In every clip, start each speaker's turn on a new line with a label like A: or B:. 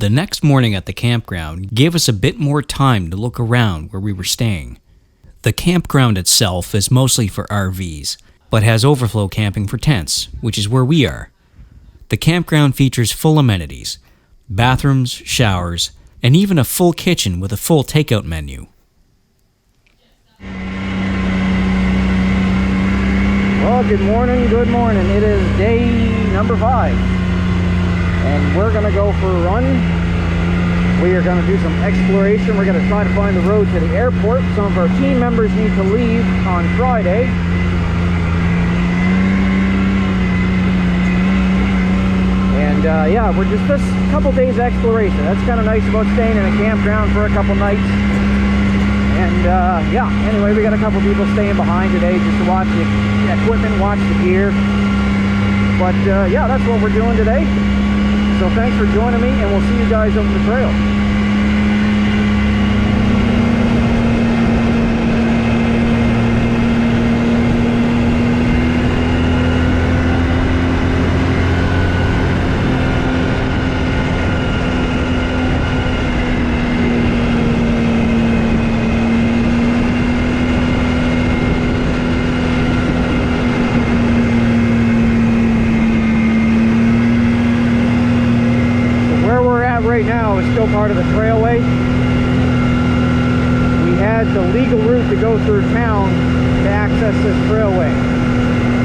A: The next morning at the campground gave us a bit more time to look around where we were staying. The campground itself is mostly for RVs, but has overflow camping for tents, which is where we are. The campground features full amenities, bathrooms, showers, and even a full kitchen with a full takeout menu.
B: Well, good morning. It is day number 5. And we're going to go for a run. We are going to do some exploration. We're going to try to find the road to the airport. Some of our team members need to leave on Friday. And yeah, we're just a couple days exploration. That's kind of nice about staying in a campground for a couple nights. And yeah, anyway, we got a couple people staying behind today just to watch the equipment, watch the gear. But yeah, that's what we're doing today. So thanks for joining me, and we'll see you guys over the trail. Part of the trailway. We had the legal route to go through town to access this trailway.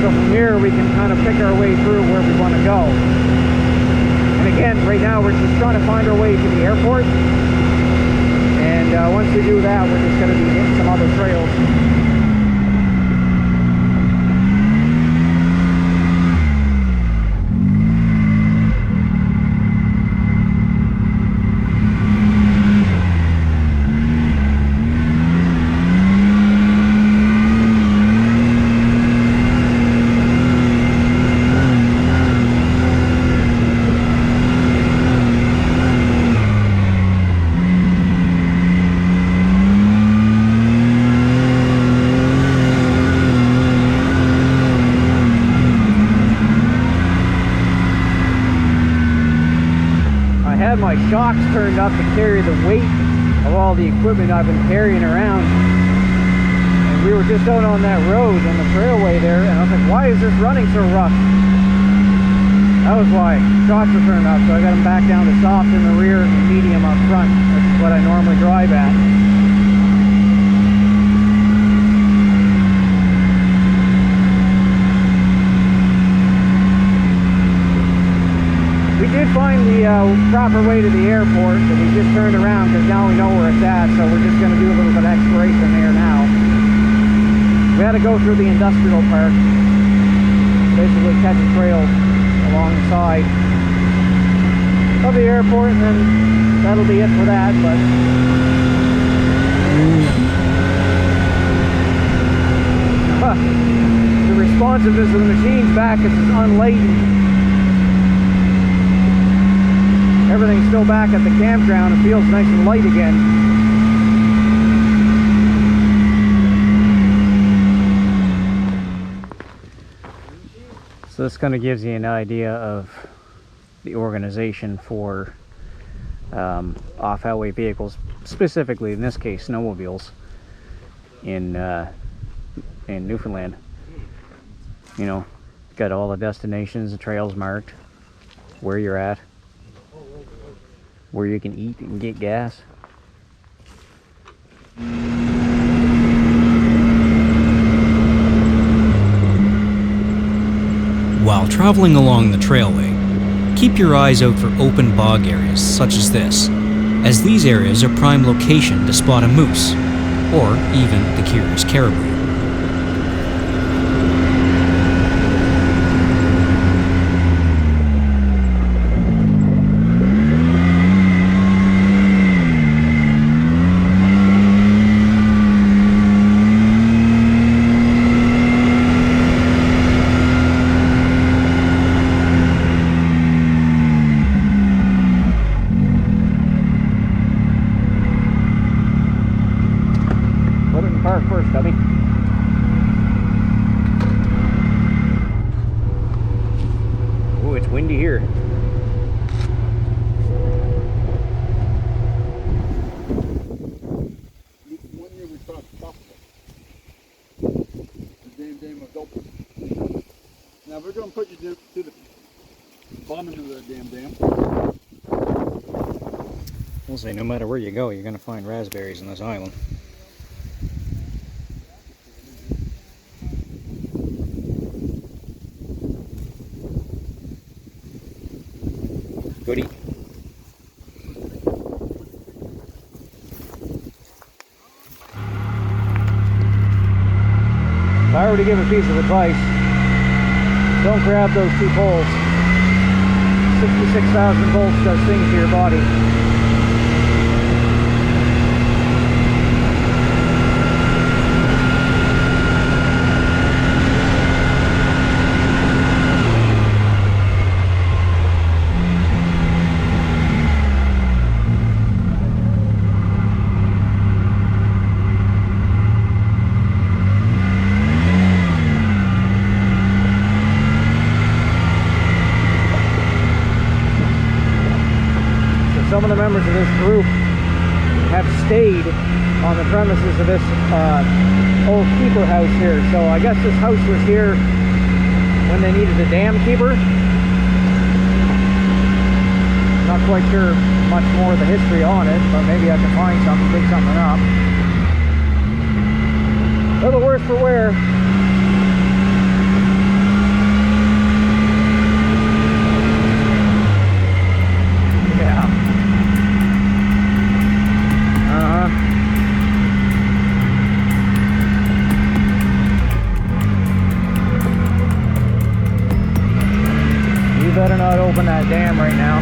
B: So from here we can kind of pick our way through where we want to go. And again, right now we're just trying to find our way to the airport. And once we do that, we're just going to be hitting some other trails. My shocks turned up to carry the weight of all the equipment I've been carrying around, and we were just out on that road on the trailway there, and I was like, why is this running so rough? That was why. Shocks were turned up, so I got them back down to soft in the rear and medium up front. That's what I normally drive at. We did find the proper way to the airport, so we just turned around because now we know where it's at, so we're just going to do a little bit of exploration there now. We had to go through the industrial park, basically catch a trail along the side of the airport, and then that'll be it for that. But the responsiveness of the machine's back is unladen. Everything's still back at the campground. It feels nice and light again. So this kind of gives you an idea of the organization for off-highway vehicles, specifically in this case snowmobiles in Newfoundland. You know, got all the destinations, the trails marked, where you're at, where you can eat and get gas.
A: While traveling along the trailway, keep your eyes out for open bog areas such as this, as these areas are prime location to spot a moose, or even the curious caribou.
C: going to put you to the bottom of the damn dam.
B: We'll say no matter where you go, you're going to find raspberries in this island. Goody. If I were to give a piece of advice, don't grab those two poles. 66,000 volts does things to your body. Some of the members of this group have stayed on the premises of this old keeper house here. So I guess this house was here when they needed a dam keeper. Not quite sure much more of the history on it, but maybe I can find something, dig something up. A little worse for wear. Better not open that dam right now.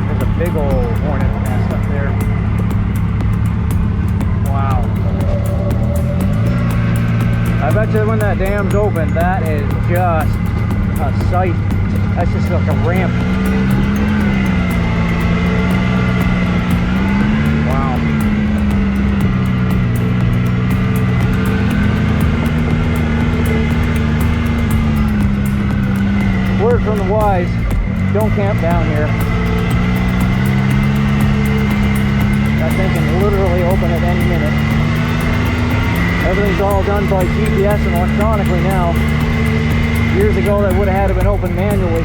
B: There's a big old hornet nest up there. Wow. I bet you when that dam's open, that is just a sight. That's just like a ramp. Wow. Word from the wise, don't camp down here. That thing can literally open at any minute. Everything's all done by GPS and electronically now. Years ago that would have had to been opened manually.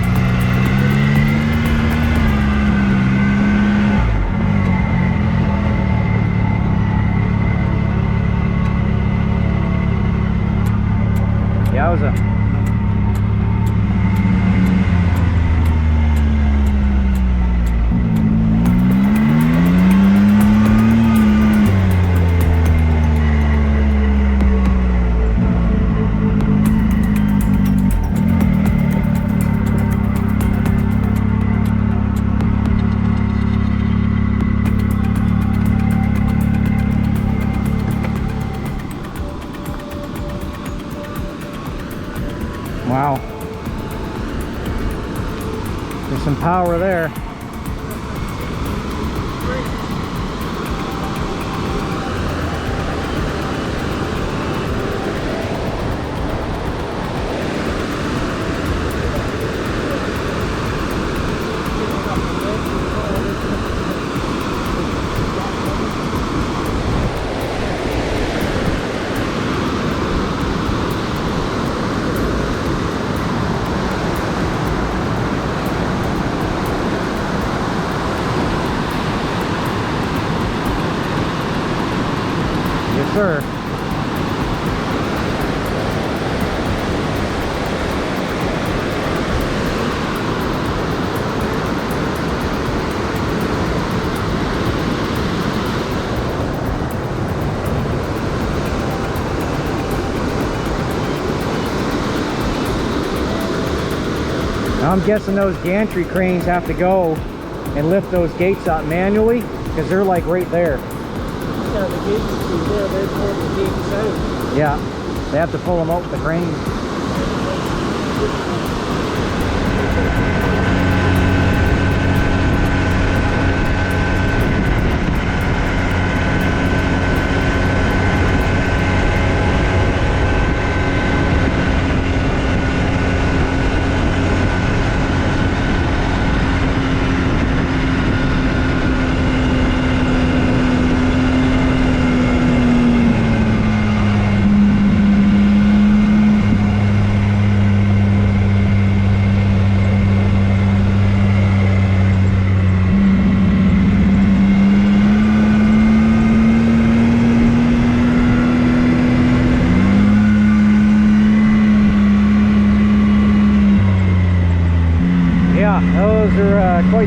B: Yowza. Wow. There's some power there. Sir. Now I'm guessing those gantry cranes have to go and lift those gates up manually because they're like right there.
D: Yeah, the gates is there, they're pulling the gates out.
B: Yeah, they have to pull them out with the crane.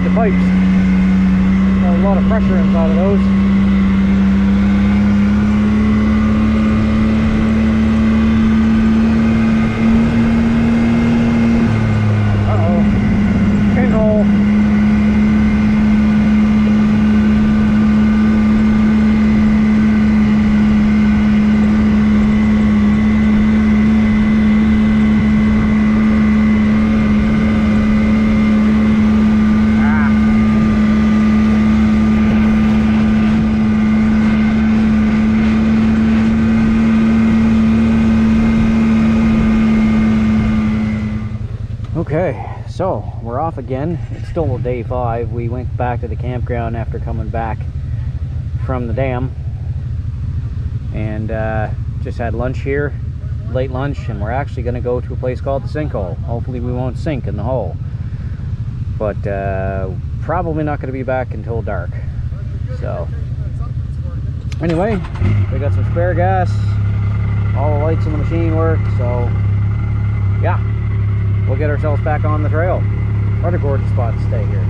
B: the pipes. Got a lot of pressure inside of those. Uh-oh. Pinhole. Okay, so we're off again. It's still day 5. We went back to the campground after coming back from the dam, and just had lunch here, late lunch, and we're actually going to go to a place called the Sinkhole. Hopefully we won't sink in the hole, but probably not going to be back until dark. So anyway, we got some spare gas, all the lights in the machine work, so yeah, we'll get ourselves back on the trail. What a gorgeous spot to stay here.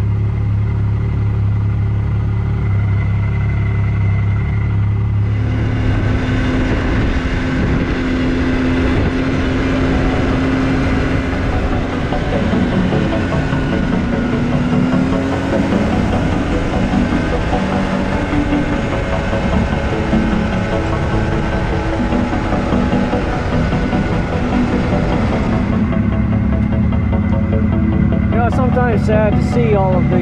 B: Sometimes sad to see all of the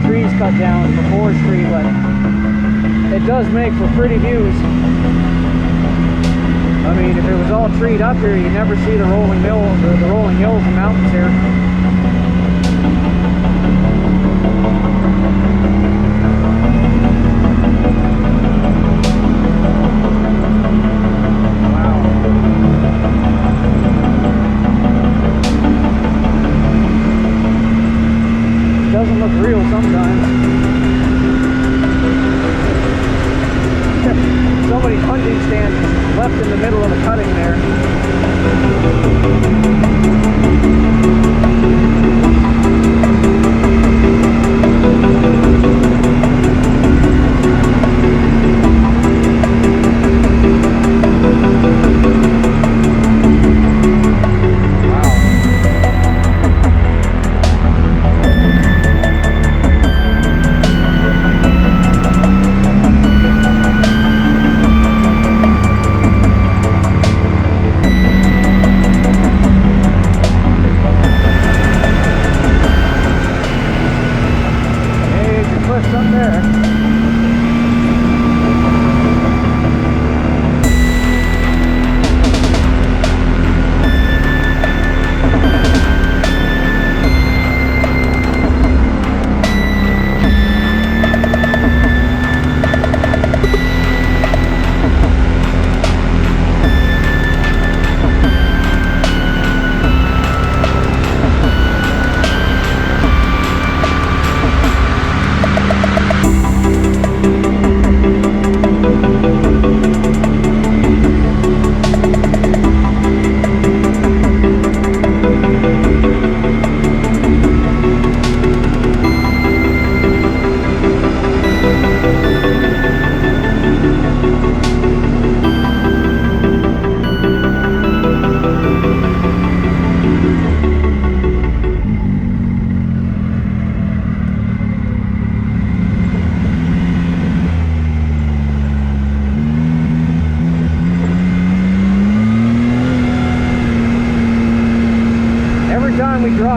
B: trees cut down for forestry, but it does make for pretty views. I mean, if it was all treed up here, you'd never see the rolling hills and mountains here. Doesn't look real sometimes. Somebody's hunting stand is left in the middle of the cutting there.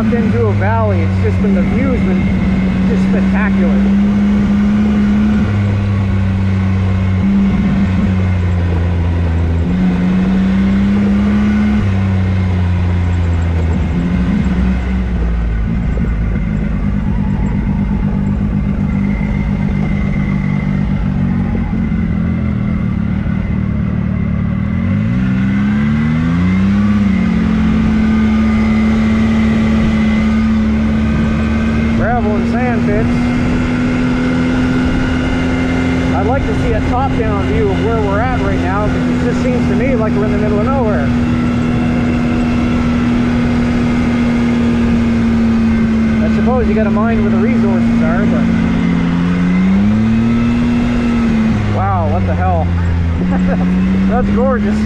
B: Into a valley, it's just been, the view's been just spectacular. I'd like to see a top-down view of where we're at right now, because it just seems to me like we're in the middle of nowhere. That's suppose you gotta mind where the resources are, but... Wow, what the hell? That's gorgeous.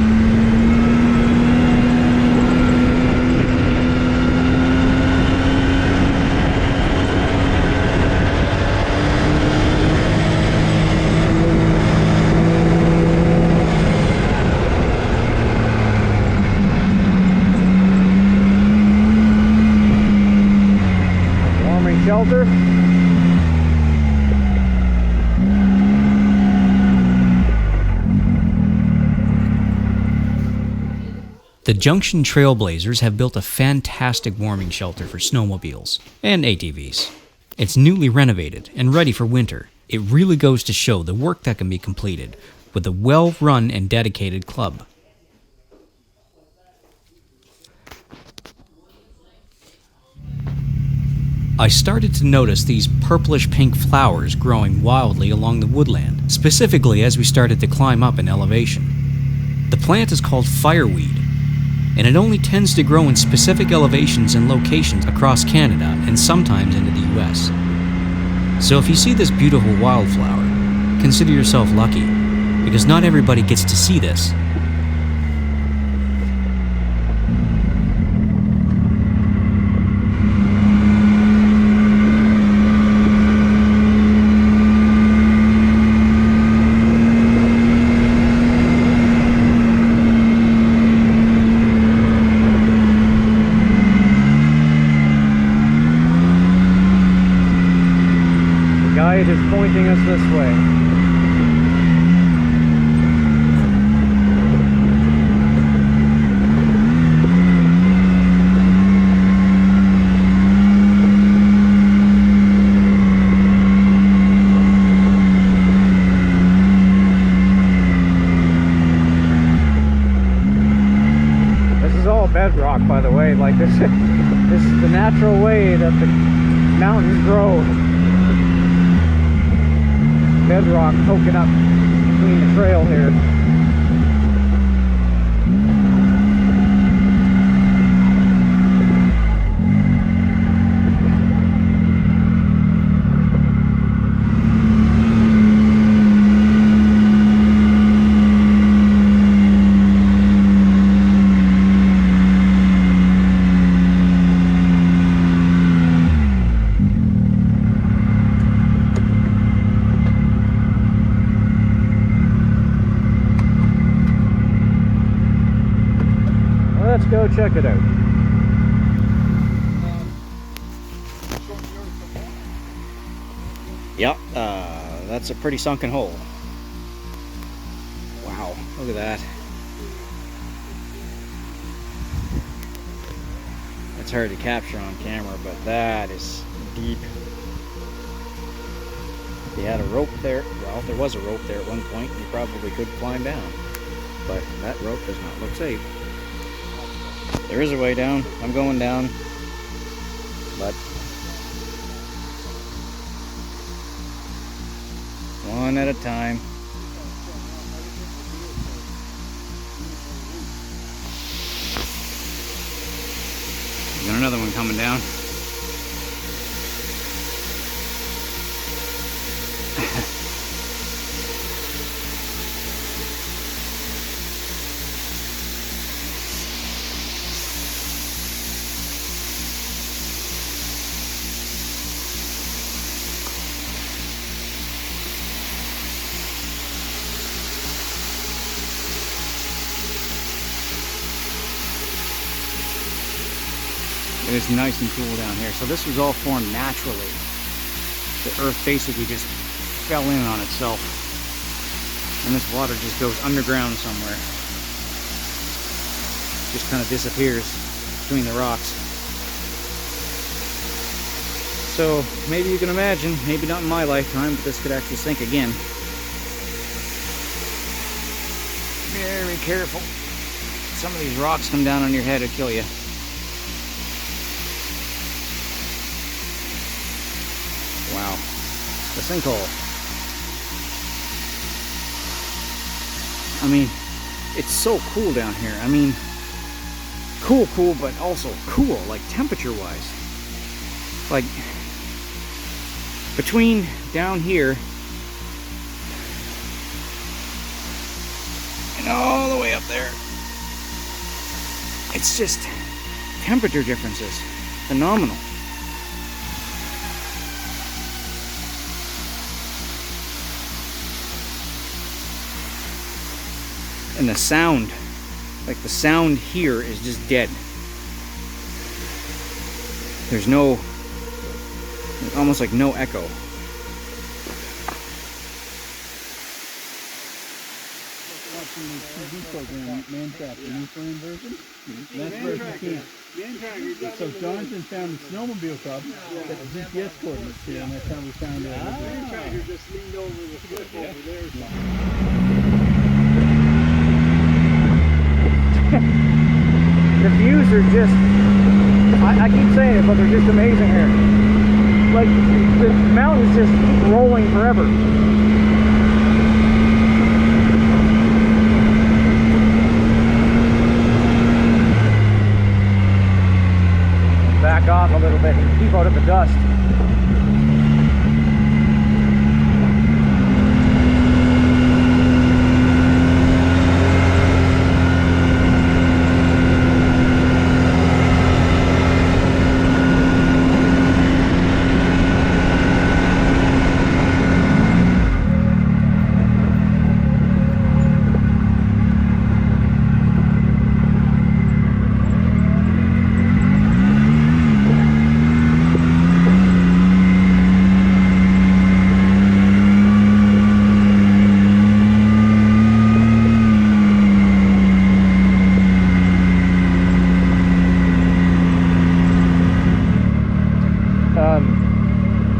B: Shelter.
A: The Junction Trailblazers have built a fantastic warming shelter for snowmobiles and ATVs. It's newly renovated and ready for winter. It really goes to show the work that can be completed with a well-run and dedicated club. I started to notice these purplish pink flowers growing wildly along the woodland, specifically as we started to climb up in elevation. The plant is called fireweed, and it only tends to grow in specific elevations and locations across Canada and sometimes into the US. So if you see this beautiful wildflower, consider yourself lucky, because not everybody gets to see this.
B: Guide is pointing us this way. This is all bedrock, by the way. Like this is the natural way that the mountains grow. Bedrock poking up between the trail here. Let's go check it out. Yep, that's a pretty sunken hole. Wow, look at that. It's hard to capture on camera, but that is deep. If you had a rope there, well, if there was a rope there at one point, you probably could climb down. But that rope does not look safe. There is a way down. I'm going down. But one at a time. Got another one coming down. It is nice and cool down here. So this was all formed naturally. The earth basically just fell in on itself. And this water just goes underground somewhere. Just kind of disappears between the rocks. So maybe you can imagine, maybe not in my lifetime, but this could actually sink again. Very careful. Some of these rocks come down on your head, it'll kill you. Wow, the sinkhole. I mean, it's so cool down here. I mean, cool, but also cool, like temperature-wise. like between down here and all the way up there, it's just temperature differences, phenomenal. And the sound, like the sound here is just dead. There's no, almost like no echo.
C: Watching the TV program, Mantrap, the Newfoundland version. That's where you can't. So Jonathan found the snowmobile club that the GPS coordinates here, and that's how we found it. Mantracker just leaned over the cliff over there.
B: The views are just, I keep saying it, but they're just amazing here. Like, the mountains just keep rolling forever. Back off a little bit and keep out of the dust.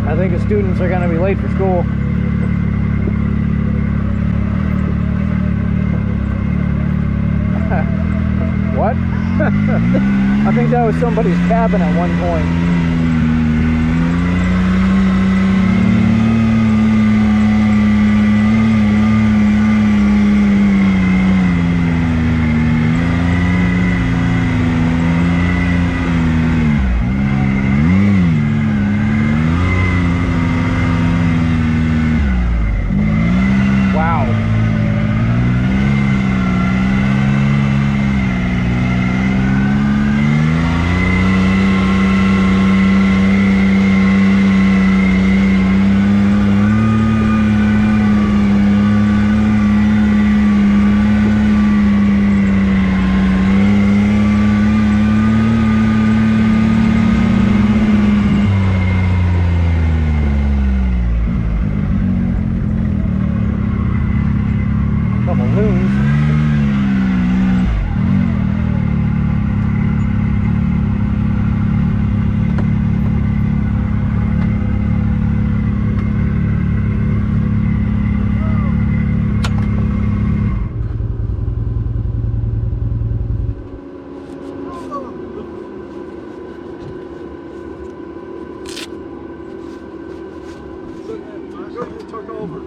B: I think the students are going to be late for school. What? I think that was somebody's cabin at one point.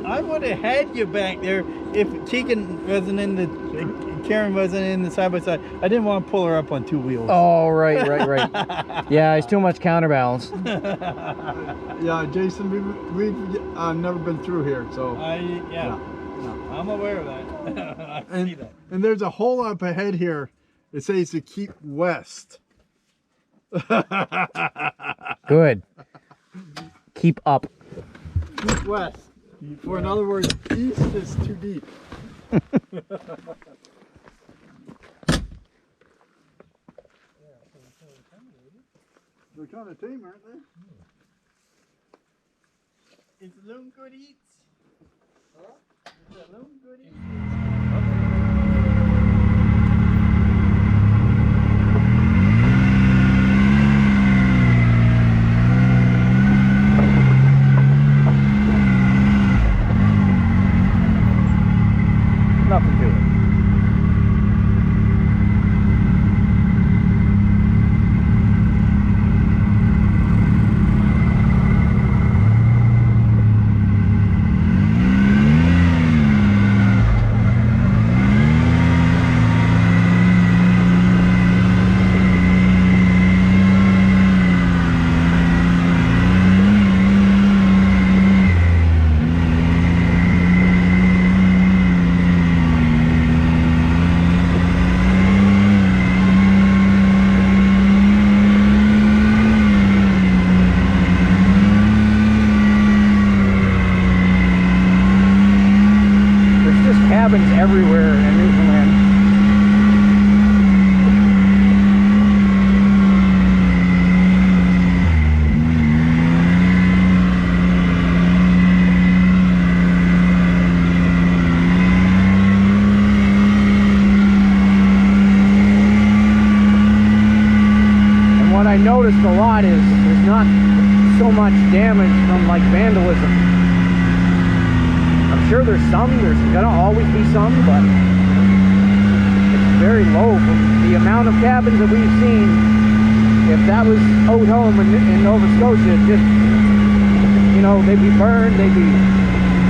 C: I would have had you back there if Keegan wasn't in the, Karen wasn't in the side by side. I didn't want to pull her up on two wheels.
B: Oh, right. Yeah, it's too much counterbalance.
C: Yeah, Jason, we've never been through here, so.
D: Yeah. I'm aware of that. I see that.
C: And there's a hole up ahead here. It says to keep west.
B: Good. Keep up.
C: Keep west. Or in other words, east is too deep. They're kind of tame, aren't they?
D: It's Loon Good Eats. Huh? It's a Loon Good Eats.
B: Nothing to it. cabins everywhere in Newfoundland. And what I noticed a lot is there's not so much damage from like vandalism. I'm sure there's gonna always be some, but it's very low from the amount of cabins that we've seen. If that was out home in Nova Scotia, just, you know, they'd be burned,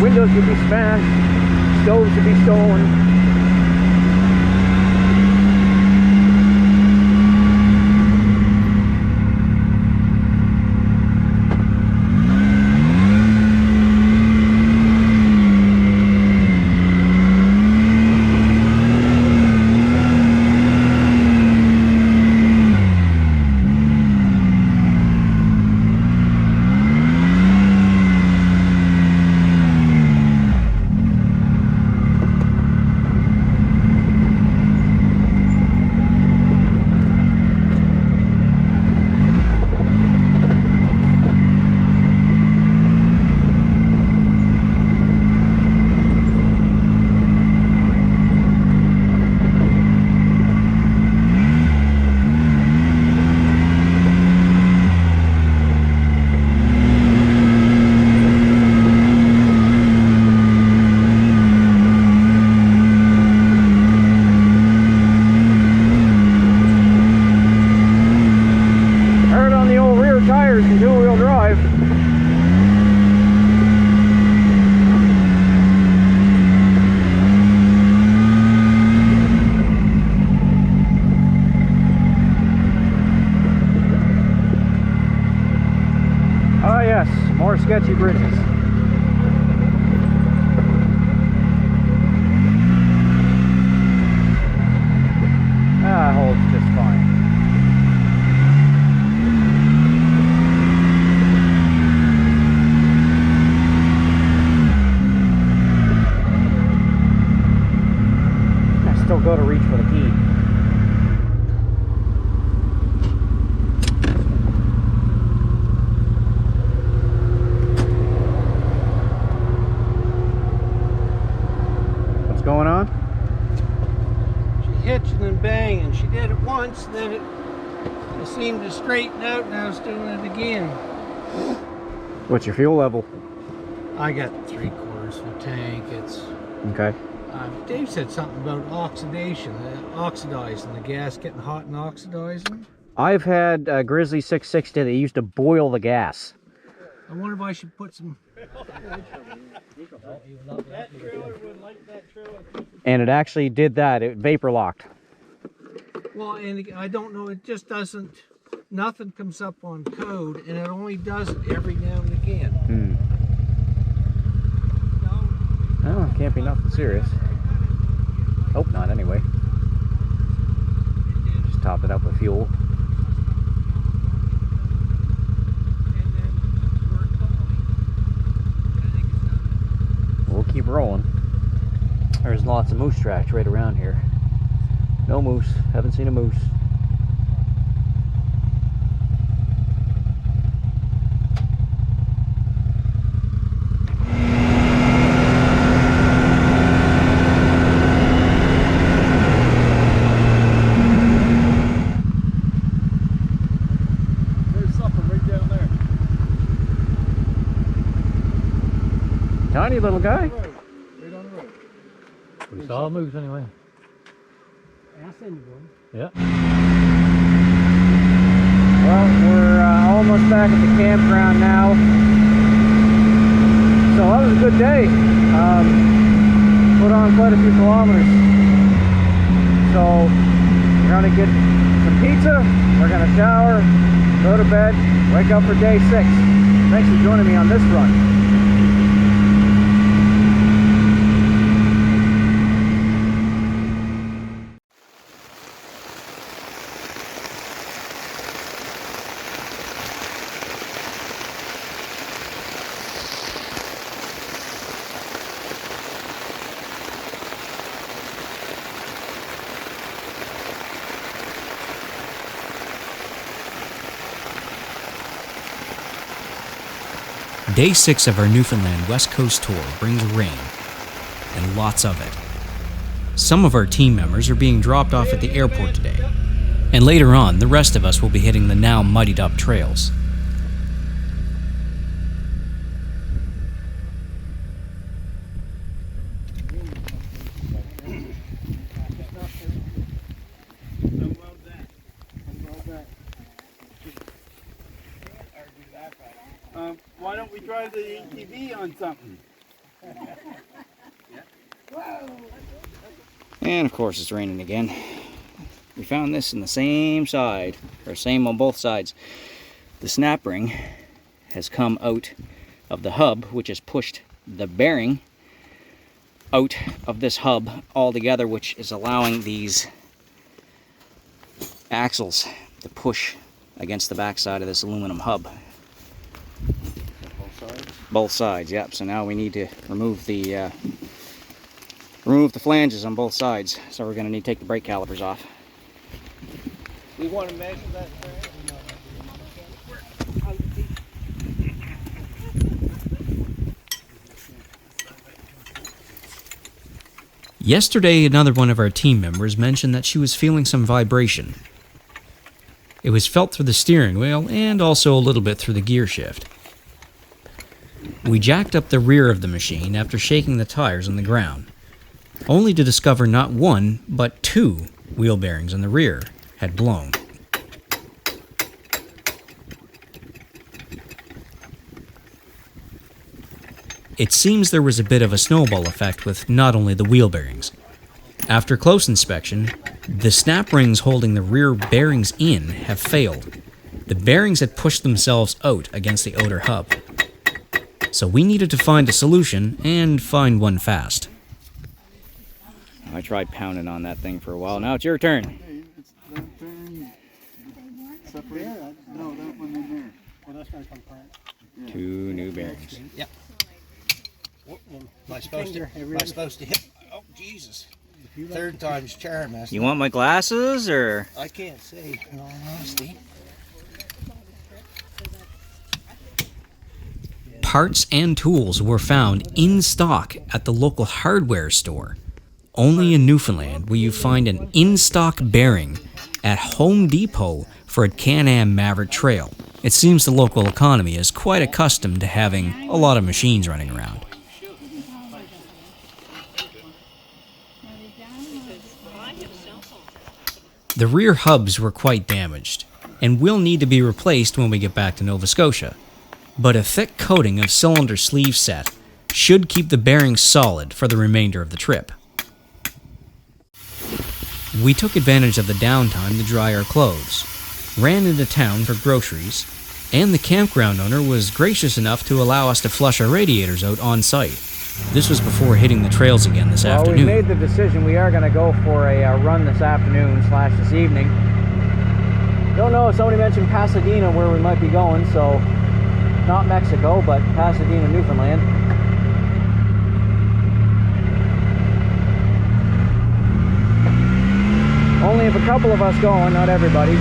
B: windows would be smashed, stoves would be stolen. More sketchy bridges. Holds just fine. I still go to reach for the key. Going on?
E: She hitched and then bang, and she did it once, then it seemed to straighten out, and I was doing it again.
B: What's your fuel level?
E: I got 3/4 of a tank. It's
B: okay.
E: Dave said something about oxidation, oxidizing, the gas getting hot and oxidizing.
B: I've had a Grizzly 660 that used to boil the gas.
E: I wonder if I should put some...
B: And it actually did that. It vapor locked.
E: Well, and I don't know, it just doesn't, nothing comes up on code, and it only does it every now and again.
B: Oh, can't be nothing serious. Hope not, anyway. Just top it up with fuel. We'll keep rolling. There's lots of moose tracks right around here. No moose. Haven't seen a moose.
C: There's something right down there.
B: Tiny little guy.
C: Right on the road.
F: We saw a moose anyway. Yeah.
B: Well, we're almost back at the campground now. So that was a good day. Put on quite a few kilometers. So we're gonna get some pizza, we're gonna shower, go to bed, wake up for day 6. Thanks for joining me on this run.
A: Day 6 of our Newfoundland West Coast tour brings rain, and lots of it. Some of our team members are being dropped off at the airport today, and later on, the rest of us will be hitting the now muddied up trails.
C: Why don't we try the ATV on something?
B: And of course it's raining again. We found this in the same side, or same on both sides. The snap ring has come out of the hub, which has pushed the bearing out of this hub altogether, which is allowing these axles to push against the backside of this aluminum hub. Both sides, yep. So now we need to remove the flanges on both sides. So we're going to need to take the brake calipers off.
E: We want to measure that.
A: Yesterday, another one of our team members mentioned that she was feeling some vibration. It was felt through the steering wheel and also a little bit through the gear shift. We jacked up the rear of the machine after shaking the tires on the ground, only to discover not one, but two wheel bearings in the rear had blown. It seems there was a bit of a snowball effect with not only the wheel bearings. After close inspection, the snap rings holding the rear bearings in have failed. The bearings had pushed themselves out against the outer hub. So we needed to find a solution, and find one fast.
B: I tried pounding on that thing for a while. Now it's your turn.
C: Hey, it's that turn. Separate? No, that one in there. Well, that's going to come apart. Yeah.
B: Two new bearings.
E: Yep. Am I supposed to hit? Oh, Jesus. Third time's charm.
B: You want my glasses, or?
E: I can't see, in all honesty.
A: Parts and tools were found in stock at the local hardware store. Only in Newfoundland will you find an in-stock bearing at Home Depot for a Can-Am Maverick trail. It seems the local economy is quite accustomed to having a lot of machines running around. The rear hubs were quite damaged, and will need to be replaced when we get back to Nova Scotia. But a thick coating of cylinder sleeve set should keep the bearings solid for the remainder of the trip. We took advantage of the downtime to dry our clothes, ran into town for groceries, and the campground owner was gracious enough to allow us to flush our radiators out on site. This was before hitting the trails again this afternoon.
B: Well, we made the decision we are going to go for a run this afternoon / this evening. Don't know if somebody mentioned Pasadena where we might be going, so not Mexico, but Pasadena, Newfoundland. Only if a couple of us going, not everybody.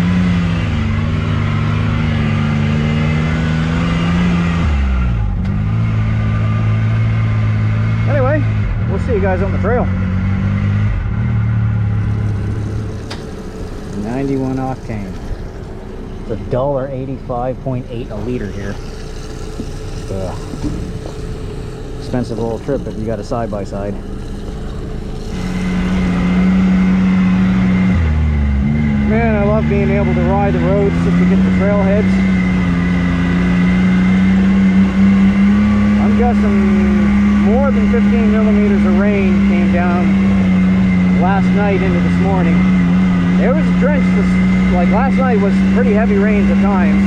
B: Anyway, we'll see you guys on the trail. 91 octane. It's $1.85.8 a liter here. Expensive little trip if you got a side-by-side. Man, I love being able to ride the roads just to get the trailheads. I'm guessing more than 15 millimeters of rain came down last night into this morning. It was drenched, like last night was pretty heavy rains at times.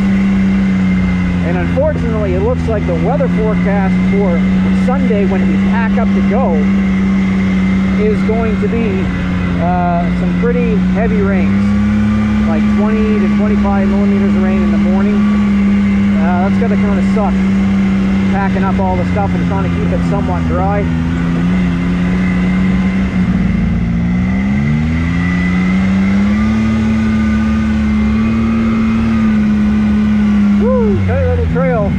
B: And unfortunately, it looks like the weather forecast for Sunday, when we pack up to go, is going to be some pretty heavy rains, like 20 to 25 millimeters of rain in the morning. That's going to kind of suck, packing up all the stuff and trying to keep it somewhat dry. Woo, tight little trail.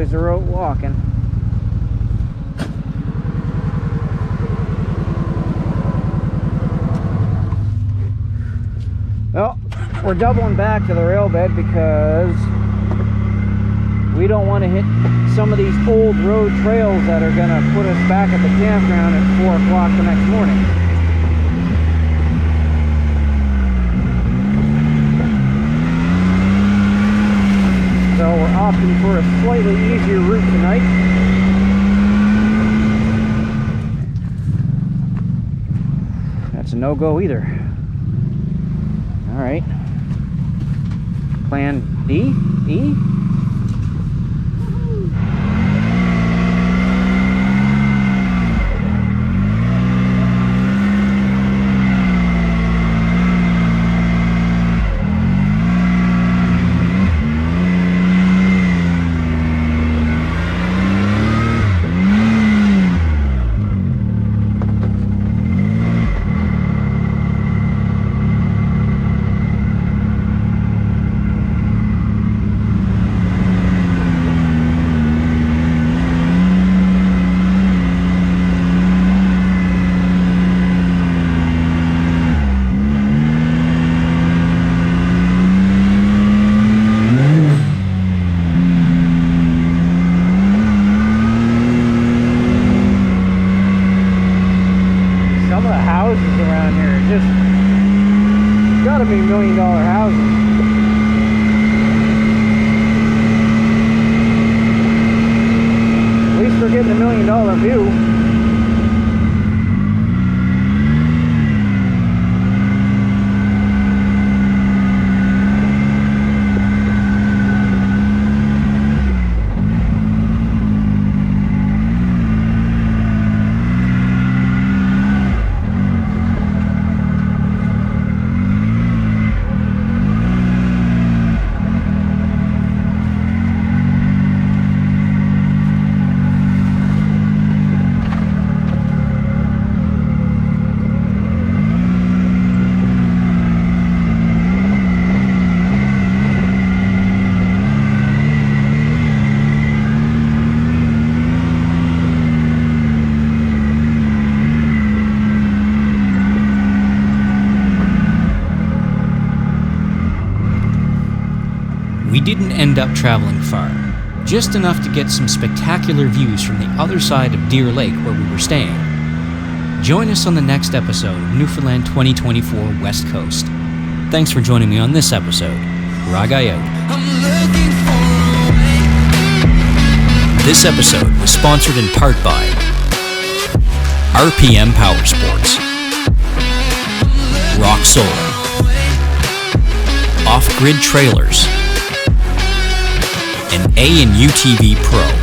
B: boys are out walking. Well, we're doubling back to the rail bed because we don't want to hit some of these old road trails that are going to put us back at the campground at 4 o'clock the next morning. So we're opting for a slightly easier route tonight. That's a no-go either. All right. Plan D? E? Gotta be $1 million houses. At least we're getting $1 million view.
A: We didn't end up traveling far, just enough to get some spectacular views from the other side of Deer Lake where we were staying. Join us on the next episode of Newfoundland 2024 West Coast. Thanks for joining me on this episode. Raga out. This episode was sponsored in part by RPM Powersports, Rocksolar, Off-Grid Trailers, and A&UTV Pro.